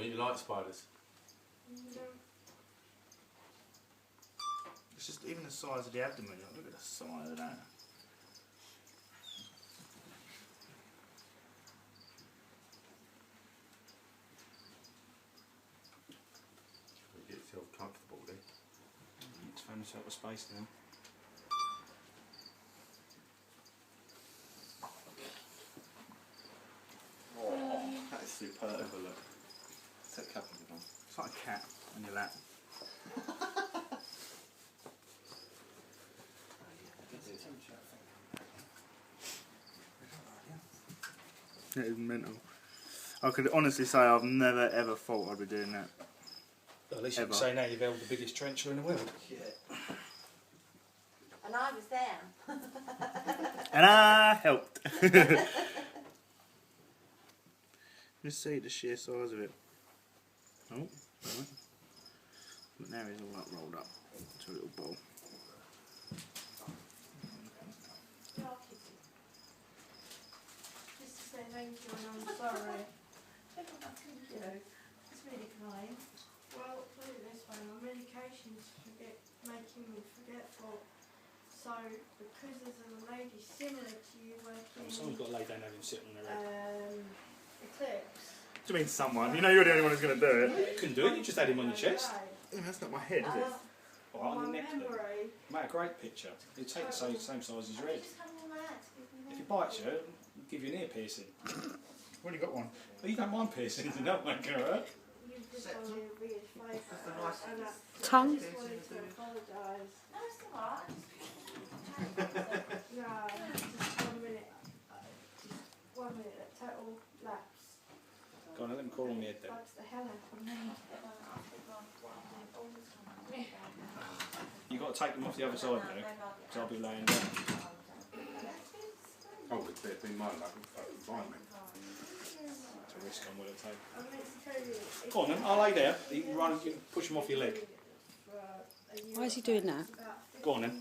But you like spiders? No. It's just even the size of the abdomen. Look at the size of that. Get yourself comfortable there. It's found yourself a space now. That is superb. Look. Take a couple of them. It's like a cat on your lap. That is mental. I could honestly say I've never ever thought I'd be doing that. Well, at least you can say now you've held the biggest tarantula in the world. Yeah. And I was there. And I helped. Just see the sheer size of it. Oh, right. But now he's all up rolled up into a little bowl. Just to say thank you and I'm sorry. Thank you. It's really kind. Well, put it this way, my medication's making me forgetful. So, because there's a lady similar to you working Someone's got to lay down and have him sitting on their head. Eclipse. Do you mean someone? You know you're the only one who's going to do it. You couldn't do it, you just had him on your chest. Yeah, that's not my head, is it? Or on My your neck. memory. Make a great picture. It'd take the same size as your head. Just have all that. If he bites you, he'll give you an ear piercing. I've already got one. Well, you don't mind piercings, and that won't go hurt. You've just done me a weird favour. Tongue? I just wanted to apologise. No, it's alright. No, just 1 minute. Just 1 minute, a total lapse. Go on, let him crawl on the head then. Bugs the hell out of me. You've got to take them off the other side now, because I'll be laying down. Oh, it's been my luck. Fucking fine, mate. It's a risk I'm willing to take. I meant to tell you. Go on then, I'll lay there. You can run, you can push him off your leg. Why is he doing that? Go on then.